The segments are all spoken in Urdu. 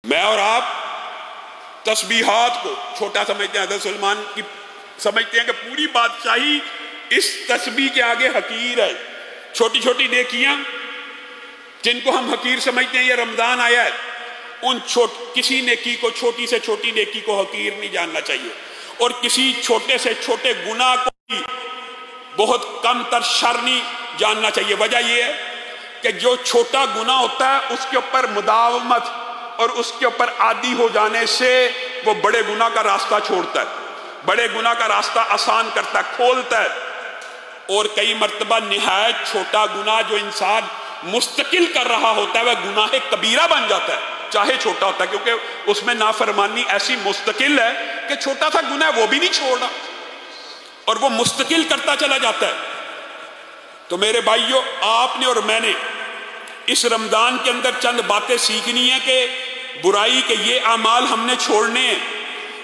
میں اور آپ تسبیحات کو چھوٹا سمجھتے ہیں، حضرت سلمان کی سمجھتے ہیں کہ پوری بادشاہی اس تسبیح کے آگے حقیر ہے۔ چھوٹی چھوٹی نیکیاں جن کو ہم حقیر سمجھتے ہیں، یہ رمضان آیا ہے، کسی نیکی کو، چھوٹی سے چھوٹی نیکی کو حقیر نہیں جاننا چاہیے، اور کسی چھوٹے سے چھوٹے گناہ کو بھی بہت کم تر شر نہیں جاننا چاہیے۔ وجہ یہ ہے کہ جو چھوٹا گناہ ہوتا ہے اس کے اوپر مداومت اور اس کے اوپر عادی ہو جانے سے وہ بڑے گناہ کا راستہ چھوڑتا ہے، بڑے گناہ کا راستہ آسان کرتا ہے، کھولتا ہے۔ اور کئی مرتبہ نہایت چھوٹا گناہ جو انسان مستقل کر رہا ہوتا ہے وہ گناہ کبیرہ بن جاتا ہے، چاہے چھوٹا ہوتا ہے، کیونکہ اس میں نافرمانی ایسی مستقل ہے کہ چھوٹا سا گناہ وہ بھی نہیں چھوڑا اور وہ مستقل کرتا چلا جاتا ہے۔ تو میرے بھائیوں، آپ نے اور میں نے اس رمضان کے اندر چند باتیں سیکھنی ہیں کہ برائی کے یہ اعمال ہم نے چھوڑنے ہیں،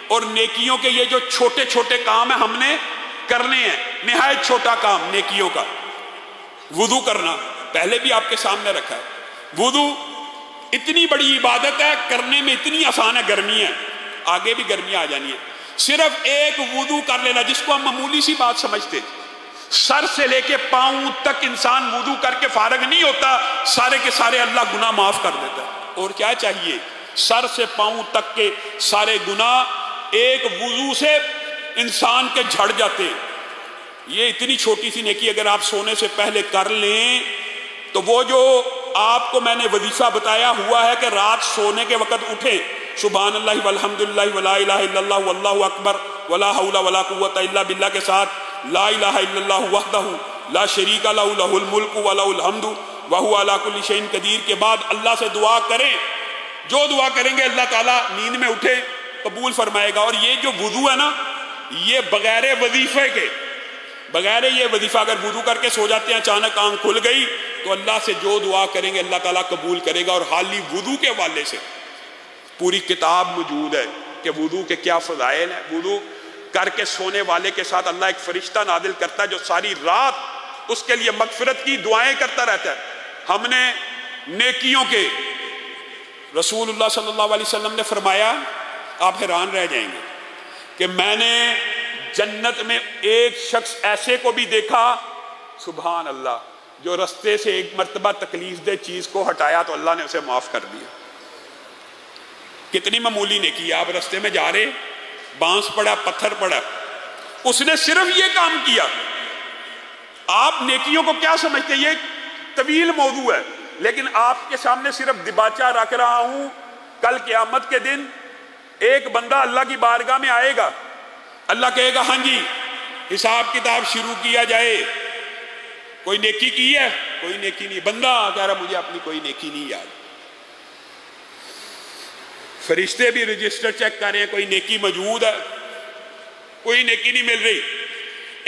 اور نیکیوں کے یہ جو چھوٹے چھوٹے کام ہیں ہم نے کرنے ہیں۔ نہایت چھوٹا کام نیکیوں کا وضو کرنا، پہلے بھی آپ کے سامنے رکھا ہے۔ وضو اتنی بڑی عبادت ہے، کرنے میں اتنی آسان ہے، گرمی ہے، آگے بھی گرمیاں آ جانی ہے۔ صرف ایک وضو کر لینا، جس کو ہم معمولی سی بات سمجھتے، سر سے لے کے پاؤں تک انسان وضو کر کے فارغ نہیں ہوتا، سارے کے سارے اللہ گناہ معاف کر دیتا ہے۔ اور کیا چاہیے؟ سر سے پاؤں تک کے سارے گناہ ایک وضو سے انسان کے جھڑ جاتے ہیں۔ یہ اتنی چھوٹی سی نیکی اگر آپ سونے سے پہلے کر لیں تو وہ جو آپ کو میں نے وظیفہ بتایا ہوا ہے کہ رات سونے کے وقت اٹھیں، سبحان اللہ والحمدللہ ولا الہ الا اللہ واللہ اکبر ولا حول ولا قوت الا باللہ کے ساتھ لا الہ الا اللہ وحدہ لا شریک لہ لہ الملک ولہ الحمد وہو علی کل شیء قدیر کے بعد اللہ سے دعا کریں۔ جو دعا کریں گے اللہ تعالیٰ نیند میں اٹھے قبول فرمائے گا۔ اور یہ جو وضو ہے نا، یہ بغیر وظیفے کے، بغیر یہ وظیفہ اگر وضو کر کے سو جاتے ہیں، اچانک آنکھ کھل گئی تو اللہ سے جو دعا کریں گے اللہ تعالیٰ قبول کرے گا۔ اور حالی وضو کے حوالے سے پوری کتاب موجود ہے کہ وضو کے کیا فضائل ہیں۔ وضو کر کے سونے والے کے ساتھ اللہ ایک فرشتہ نازل کرتا ہے جو ساری رات اس کے لیے مغفرت کی دعائیں کرتا رہتا ہے۔ ہم نے نیکیوں کے، رسول اللہ صلی اللہ علیہ وسلم نے فرمایا، آپ حیران رہ جائیں گے کہ میں نے جنت میں ایک شخص ایسے کو بھی دیکھا، سبحان اللہ، جو رستے سے ایک مرتبہ تکلیف دہ چیز کو ہٹایا تو اللہ نے اسے معاف کر دیا۔ کتنی معمولی نیکی، آپ رستے میں جا رہے، بانس پڑا، پتھر پڑا، اس نے صرف یہ کام کیا۔ آپ نیکیوں کو کیا سمجھتے ہیں؟ یہ طویل موضوع ہے، لیکن آپ کے سامنے صرف دباچہ رکھ رہا ہوں۔ کل قیامت کے دن ایک بندہ اللہ کی بارگاہ میں آئے گا، اللہ کہے گا ہاں جی حساب کتاب شروع کیا جائے، کوئی نیکی کی ہے؟ کوئی نیکی نہیں۔ بندہ کہہ رہا مجھے اپنی کوئی نیکی نہیں یاد۔ فرشتے بھی رجسٹر چیک کر رہے ہیں، کوئی نیکی موجود ہے؟ کوئی نیکی نہیں مل رہی۔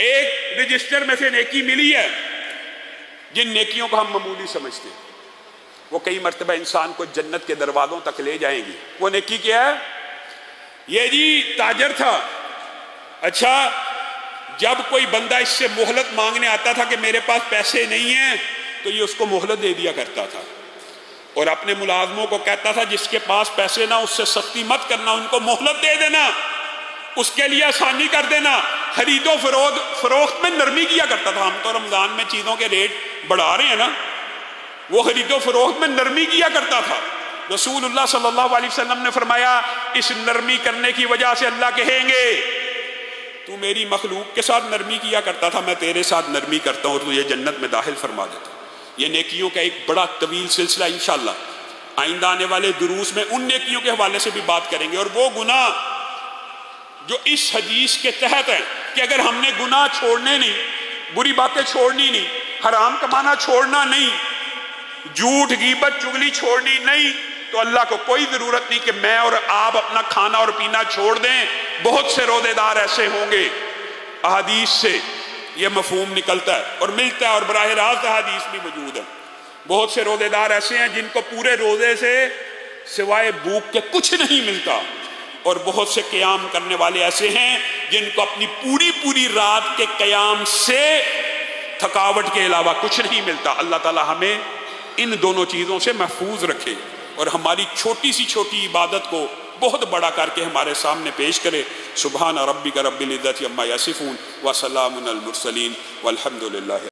ایک رجسٹر میں سے نیکی ملی ہے، جن نیکیوں کو ہم معمولی سمجھتے ہیں، وہ کئی مرتبہ انسان کو جنت کے دروازوں تک لے جائیں گی۔ وہ نیکی کیا ہے؟ یہ جی تاجر تھا، اچھا جب کوئی بندہ اس سے مہلت مانگنے آتا تھا کہ میرے پاس پیسے نہیں ہیں تو یہ اس کو مہلت دے دیا کرتا تھا، اور اپنے ملازموں کو کہتا تھا جس کے پاس پیسے نہ اس سے سختی مت کرنا، ان کو مہلت دے دینا، اس کے لیے آسانی کر دینا۔ خرید و فروخت میں نرمی کیا کرتا تھا۔ ہم تو رمضان میں چیزوں کے ریٹ بڑھا رہے ہیں نا، وہ خرید و فروخت میں نرمی کیا کرتا تھا۔ رسول اللہ صلی اللہ علیہ وسلم نے فرمایا اس نرمی کرنے کی وجہ سے اللہ کہیں گے تو میری مخلوق کے ساتھ نرمی کیا کرتا تھا، میں تیرے ساتھ نرمی کرتا ہوں اور تجھے جنت میں داخل فرما دیتا ہوں۔ یہ نیکیوں کا ایک بڑا طویل سلسلہ، انشاءاللہ آئندہ آنے والے دروس میں ان نیکیوں کے حوالے سے بھی بات کریں گے۔ اور وہ گناہ جو اس حدیث کے تحت ہیں کہ اگر ہم نے گناہ چھوڑنے نہیں، بری باتیں چھوڑنی نہیں، حرام کمانا چھوڑنا نہیں، جھوٹ غیبت چغلی چھوڑنی نہیں، تو اللہ کو کوئی ضرورت نہیں کہ میں اور آپ اپنا کھانا اور پینا چھوڑ دیں۔ بہت سے روزے دار ایسے ہوں گے، احادیث سے یہ مفہوم نکلتا ہے اور ملتا ہے، اور براہ راست احادیث بھی موجود ہے۔ بہت سے روزے دار ایسے ہیں جن کو پورے روزے سے سوائے بھوک کے کچھ نہیں ملتا، اور بہت سے قیام کرنے والے ایسے ہیں جن کو اپنی پوری رات کے قیام سے تھکاوٹ کے علاوہ کچھ نہیں ملتا۔ اللہ تعالی ہمیں ان دونوں چیزوں سے محفوظ رکھے۔ اور ہماری چھوٹی سی چھوٹی عبادت کو بہت بڑا کر کے ہمارے سامنے پیش کرے۔ سبحان ربک رب العزت عما یصفون وسلام علی المرسلین والحمد للہ۔